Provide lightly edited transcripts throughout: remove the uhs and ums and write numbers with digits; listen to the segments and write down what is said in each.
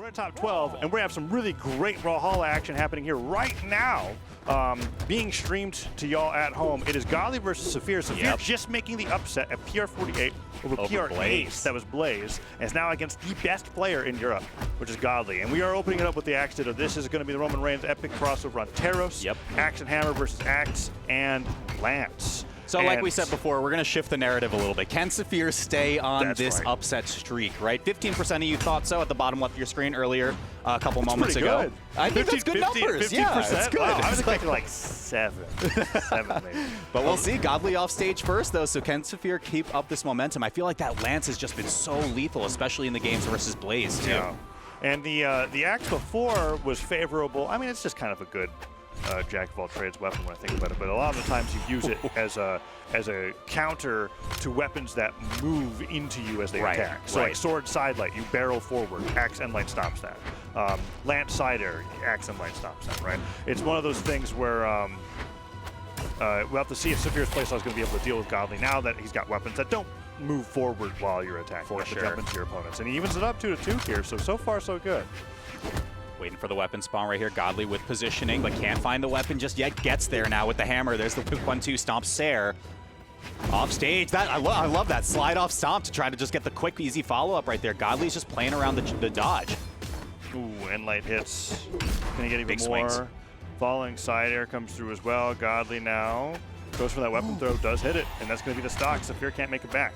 We're at top 12, and we have some really great Brawlhalla action happening here right now. Being streamed to y'all at home. It is Godly versus Saphir. Saphir just making the upset at PR48 over PR8. That was Blaze. And it's now against the best player in Europe, which is Godly. And we are opening it up with the Axe Ditto. This is going to be the Roman Reigns epic crossover on Teros, Axe and Hammer versus Axe and Lance. So like we said before, we're going to shift the narrative a little bit. Can Saphir stay on this upset streak, right? 15% of you thought so at the bottom left of your screen earlier a couple moments ago. Good. I think that's good numbers. 50%? Yeah, it's good. Wow, I was expecting like 7 maybe. But we'll see. Godly off stage first, though, so can Saphir keep up this momentum? I feel like that Lance has just been so lethal, especially in the games versus Blaze, too. Yeah. And the Axe before was favorable. I mean, it's just kind of a good jack of all trades weapon when I think about it, but a lot of the times you use it as a counter to weapons that move into you as they attack. So like sword side light, you barrel forward, Axe end light stops that. Lance side air, Axe end light stops that, right? It's one of those things where we'll have to see if Saphir's playstyle is going to be able to deal with Godly now that he's got weapons that don't move forward while you're attacking. For sure. Jump into your opponents. And he evens it up 2-2 here, so far so good. Waiting for the weapon spawn right here. Godly with positioning, but can't find the weapon just yet. Gets there now with the hammer. There's the 1-2 stomp. Sair off stage. That I love that slide off stomp to try to just get the quick, easy follow-up right there. Godly's just playing around the dodge. Ooh, end light hits. Gonna get even Big more. Swings. Falling side air comes through as well. Godly now goes for that weapon throw, does hit it, and that's gonna be the stock. Saphir can't make it back.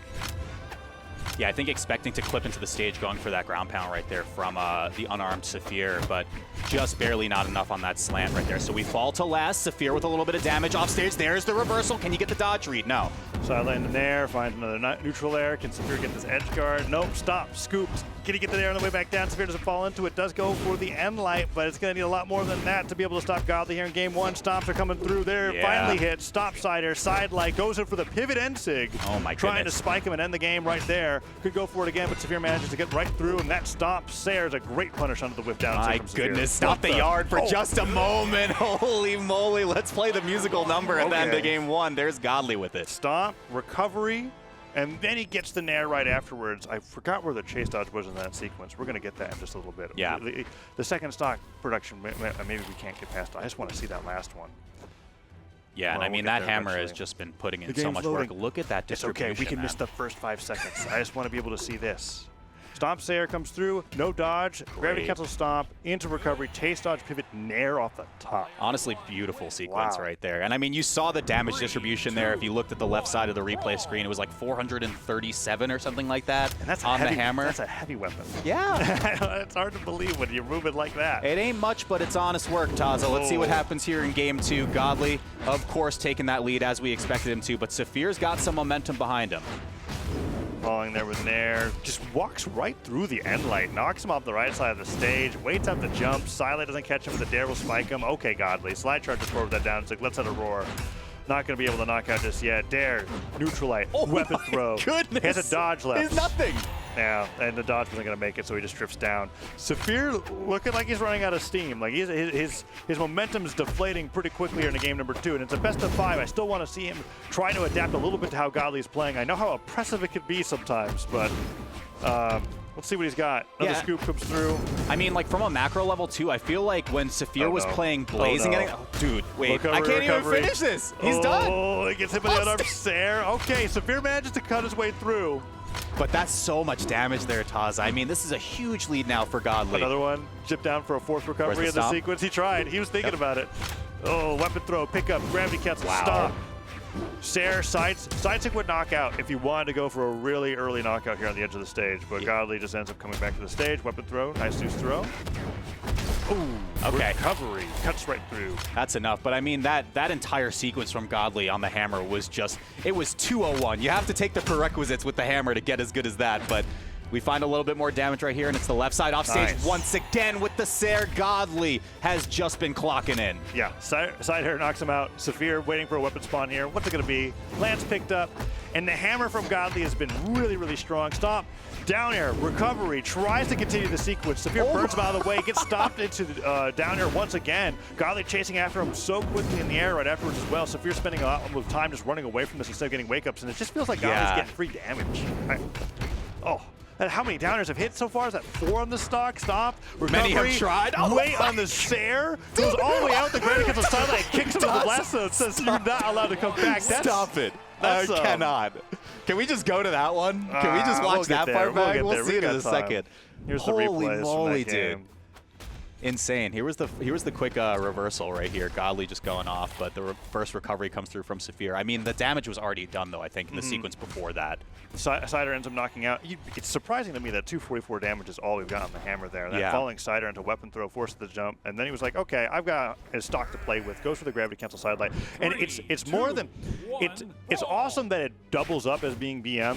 Yeah, I think expecting to clip into the stage, going for that ground pound right there from the unarmed Saphir, but just barely not enough on that slant right there. So we fall to last. Saphir with a little bit of damage off stage. There's the reversal. Can you get the dodge read? No. Side land in there, finds another neutral air. Can Saphir get this edge guard? Nope, stop, scooped. Can he get the air on the way back down? Saphir doesn't fall into it. Does go for the end light, but it's going to need a lot more than that to be able to stop Godly here in game one. Stomps are coming through there. Finally hit. Stop side air, side light. Goes in for the pivot end sig. Oh my goodness. Trying to spike him and end the game right there. Could go for it again, but Saphir manages to get right through, and that stomp. Sair is a great punish onto the whip down. My goodness, stop the yard for just a moment. Holy moly, let's play the musical number at the end of game one. There's Godly with it. Stomp, recovery, and then he gets the nair right afterwards. I forgot where the chase dodge was in that sequence. We're going to get that in just a little bit. Yeah. The second stock production, maybe we can't get past it. I just want to see that last one. Yeah, and I mean, that hammer has just been putting in so much work. Look at that distribution. It's okay, we can miss the first 5 seconds. I just want to be able to see this. Stomp Sair comes through, no dodge, gravity cancel stomp, into recovery, taste dodge, pivot, nair off the top. Honestly, beautiful sequence right there. And I mean, you saw the damage distribution there. If you looked at the left side of the replay screen, it was like 437 or something like that on the hammer. That's a heavy weapon. Yeah. It's hard to believe when you move it like that. It ain't much, but it's honest work, Taza. Let's see what happens here in game two. Godly, of course, taking that lead as we expected him to, but Saphir's got some momentum behind him. Falling there with Nair, just walks right through the end light, knocks him off the right side of the stage, waits out the jump, Silent doesn't catch him, but the dare will spike him. Okay, Godly, slide charges forward that down, it's like, let's have a roar. Not going to be able to knock out just yet. Dare, neutral light, weapon throw. Goodness. He has a dodge left. It's nothing. Yeah, and the dodge wasn't going to make it, so he just drifts down. Saphir looking like he's running out of steam. Like his momentum is deflating pretty quickly here in game number 2, and it's a best of 5. I still want to see him try to adapt a little bit to how Godly is playing. I know how oppressive it can be sometimes, but let's see what he's got. Another scoop comes through. I mean, like from a macro level too, I feel like when Saphir was playing Blazing, dude, wait, I can't even finish this. He's done. Oh, he gets hit by the unarmed Sair. Okay, Saphir manages to cut his way through. But that's so much damage there, Taz. I mean, this is a huge lead now for Godly. Another one. Chip down for a 4th recovery in the sequence. He tried. He was thinking about it. Oh, weapon throw, pick up, gravity cancel, stop. Sair sidestick would knock out if he wanted to go for a really early knockout here on the edge of the stage, but Godly just ends up coming back to the stage. Weapon throw, nice deuce throw. Ooh, recovery, cuts right through. That's enough, but I mean, that entire sequence from Godly on the hammer was just, it was 201. You have to take the prerequisites with the hammer to get as good as that, but we find a little bit more damage right here, and it's the left side off stage once again with the Sair. Godly has just been clocking in. Yeah, side air knocks him out. Saphir waiting for a weapon spawn here. What's it going to be? Lance picked up, and the hammer from Godly has been really, really strong. Stop, down air, recovery, tries to continue the sequence. Saphir burns him out of the way, gets stopped into down air once again. Godly chasing after him so quickly in the air right afterwards as well. Saphir spending a lot of time just running away from this instead of getting wake-ups, and it just feels like Godly's getting free damage. And how many downers have hit so far? Is that 4 on the stock? Stop. Recovery. Many have tried. Oh, Wait on the stair. Goes all the way out. The gravity cancel sideline. Kicks him to the left, so it says you're not allowed to come back. Stop it. That's, I cannot. Can we just go to that one? Can we just watch we'll that part back? We'll see it in a second. Here's the Holy replays moly, from that game. dude. Insane. Here was the quick reversal right here. Godly just going off, but the first recovery comes through from Saphir. I mean, the damage was already done, though, I think, in the sequence before that. Cider ends up knocking out. It's surprising to me that 244 damage is all we've got on the hammer there. That falling Cider into weapon throw forced the jump, and then he was like, okay, I've got a stock to play with. Goes for the gravity cancel sidelight. And it's more than... It's awesome that it doubles up as being BM.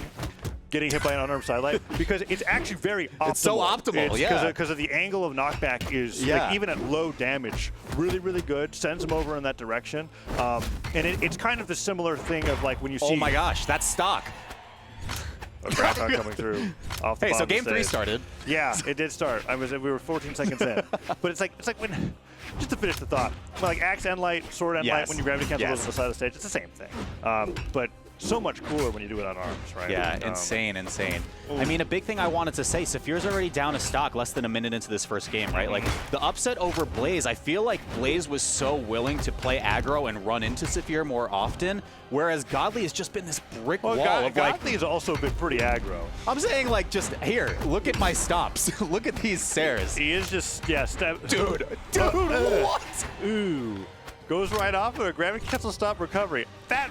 Getting hit by an unarmed sidelight because it's actually very optimal. It's so optimal, yeah. Because of the angle of knockback is, like, even at low damage, really, really good. Sends him over in that direction. And it's kind of the similar thing of, like, when you see... Oh my gosh, that's stock. A Groundhog coming through off the Hey, so bottom game 3 started. Yeah, it did start. We were 14 seconds in. But it's like when... Just to finish the thought, like Axe End Light, Sword End Light, when you gravity cancel goes to the side of the stage, it's the same thing. But so much cooler when you do it on arms, right? Yeah, insane. I mean, a big thing I wanted to say, Saphir's already down a stock less than a minute into this first game, right? Like, the upset over Blaze, I feel like Blaze was so willing to play aggro and run into Saphir more often, whereas Godly has just been this brick wall of, like... Godly has also been pretty aggro. I'm saying, like, just, here, look at my stops. Look at these Sairs. He is just, Dude, what? Ooh. Goes right off of a gravity cancel stop recovery. That...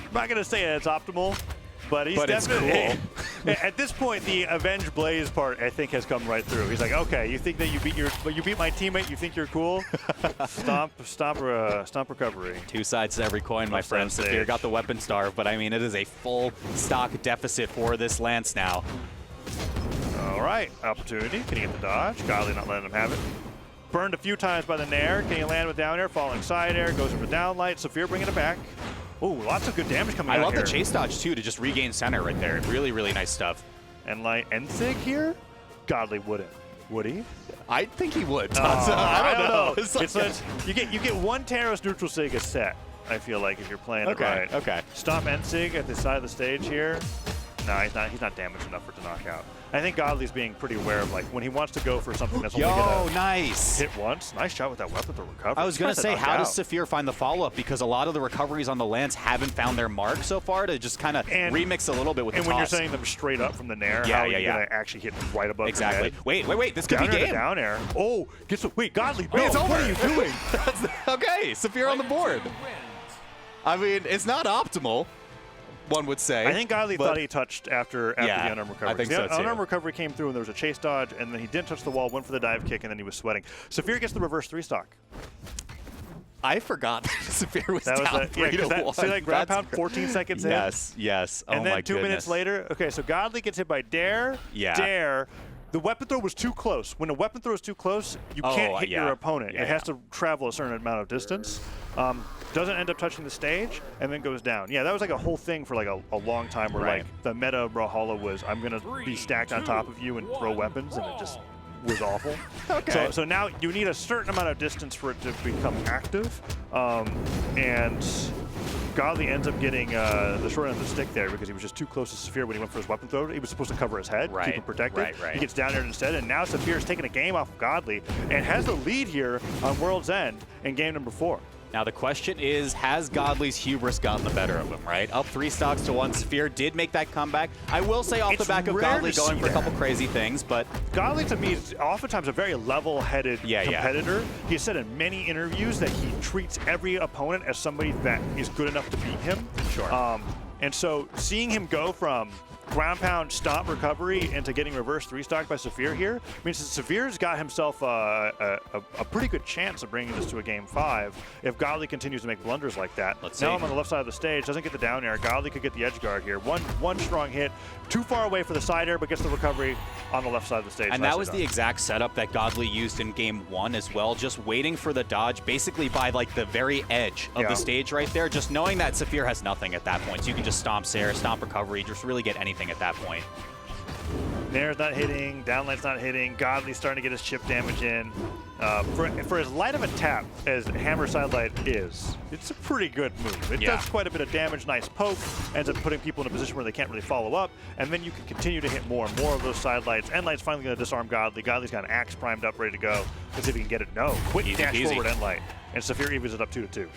I'm not gonna say it's optimal, but he's definitely cool. At this point, the Avenge Blaze part I think has come right through. He's like, okay, you think that you beat my teammate, you think you're cool? Stomp recovery. 2 sides to every coin, my friend. Saphir got the weapon starve, but I mean, it is a full stock deficit for this Lance now. All right, opportunity. Can he get the dodge? Godly not letting him have it. Burned a few times by the Nair. Can he land with down air? Falling side air. Goes for down light. Saphir bringing it back. Ooh, lots of good damage coming out here. I love the chase dodge, too, to just regain center right there. Really, really nice stuff. And like Enzig here? Godly wouldn't. Would he? I think he would. I don't know. It's like you get one Taros neutral Sig a set, I feel like, if you're playing it right. Okay. Stomp Enzig at the side of the stage here. No, he's not damaged enough for it to knock out. I think Godly's being pretty aware of, like, when he wants to go for something that's only gonna nice. hit once. Nice shot with that weapon to recover. I was going to say, how does Saphir find the follow-up? Because a lot of the recoveries on the Lance haven't found their mark so far to just kind of remix a little bit with the toss. And when you're sending them straight up from the Nair, how are you going to actually hit right above the head? Wait, this could be game. Down air. Oh, wait, Godly, no, it's over. What are you doing? Okay, Saphir on the board. I mean, it's not optimal, one would say. I think Godly thought he touched after the unarmed recovery. I think so, too. The unarmed recovery came through, and there was a chase dodge, and then he didn't touch the wall, went for the dive kick, and then he was sweating. Saphir gets the reverse 3-stock. I forgot Saphir was down 3-1. See that ground pound 14 seconds in? Yes. And then 2 minutes later, okay, so Godly gets hit by Dare. Yeah. The weapon throw was too close. When a weapon throw is too close, you can't hit your opponent. It has to travel a certain amount of distance. Doesn't end up touching the stage, and then goes down. Yeah, that was like a whole thing for like a long time where like the meta of Brawlhalla was, I'm going to be stacked on top of you and throw weapons, and it just was awful. Okay. So now you need a certain amount of distance for it to become active, and Godly ends up getting the short end of the stick there because he was just too close to Saphir when he went for his weepon throw. He was supposed to cover his head, keep him protected. He gets down there instead, and now Saphir's taking a game off of Godly and has the lead here on World's End in game number 4. Now the question is, has Godly's hubris gotten the better of him, right? Up 3 stocks to 1. Saphir did make that comeback. I will say off the back of Godly going for a couple crazy things, but... Godly, to me, is oftentimes a very level-headed competitor. He has said in many interviews that he treats every opponent as somebody that is good enough to beat him. And so seeing him go from ground pound stomp recovery into getting reverse 3-stock by Saphir here means that Saphir's got himself a pretty good chance of bringing this to a game 5 if Godly continues to make blunders like that. Now I'm on the left side of the stage, doesn't get the down air. Godly could get the edge guard here. One strong hit, too far away for the side air, but gets the recovery on the left side of the stage. And that was the exact setup that Godly used in game 1 as well, just waiting for the dodge basically by like the very edge of the stage right there, just knowing that Saphir has nothing at that point. So you can just stomp Sair, stomp recovery, just really get anything at that point. Nair's not hitting, downlight's not hitting, Godly's starting to get his chip damage in. For as light of a tap as Hammer Sidelight is, it's a pretty good move. It does quite a bit of damage, nice poke, ends up putting people in a position where they can't really follow up, and then you can continue to hit more and more of those Sidelights. Endlight's finally going to disarm Godly. Godly's got an axe primed up, ready to go. Let's see if he can get it. No, quick dash forward Endlight. And Saphir evens it up 2-2.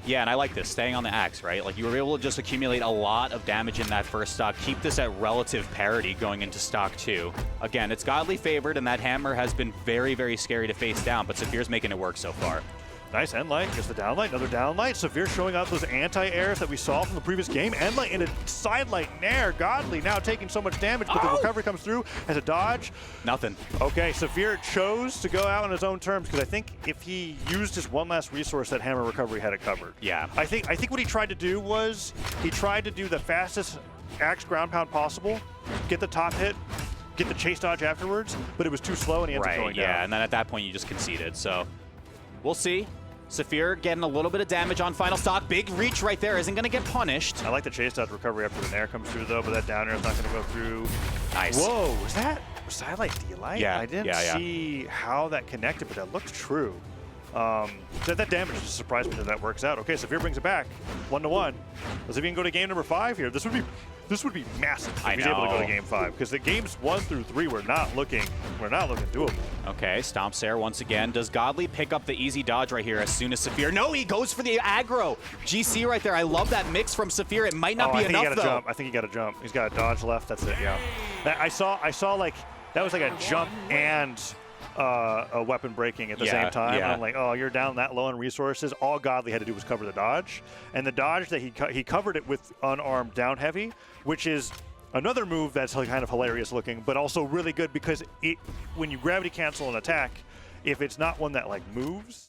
Yeah, and I like this, staying on the axe, right? Like, you were able to just accumulate a lot of damage in that first stock, keep this at relative parity going into stock 2. Again, it's Godly favored, and that hammer has been very, very scary to face down, but Saphir's making it work so far. Nice Endlight, gets the downlight, another downlight. Saphir showing off those anti-airs that we saw from the previous game. Endlight in a sidelight Nair. Godly now taking so much damage, but the recovery comes through as a dodge. Nothing. Okay, Saphir chose to go out on his own terms because I think if he used his one last resource, that hammer recovery had it covered. Yeah. I think what he tried to do was he tried to do the fastest axe ground pound possible, get the top hit, get the chase dodge afterwards, but it was too slow and he ended up going down. Yeah, and then at that point you just conceded. So we'll see. Saphir getting a little bit of damage on final stock. Big reach right there, isn't going to get punished. I like the chase dodge recovery after the Nair comes through though, but that down air is not going to go through. Nice. Whoa, was that sidelight D-light? Yeah. I didn't see how that connected, but that looked true. That damage just surprised me that works out. Okay, Saphir brings it back, 1-1. Let's even go to game number 5 here. This would be massive if he's able to go to game 5 because the games 1 through 3 were not looking doable. Okay, Stomps there once again. Does Godly pick up the easy dodge right here as soon as Saphir? No, he goes for the aggro. GC right there. I love that mix from Saphir. It might not be enough though. I think he got to jump. He's got a dodge left. That's it. Yeah. I saw like that was like a jump and a weapon breaking at the same time. Yeah. I'm like, oh, you're down that low on resources. All Godly had to do was cover the dodge, and the dodge that he covered it with unarmed down heavy, which is another move that's kind of hilarious looking, but also really good because when you gravity cancel an attack, if it's not one that like moves,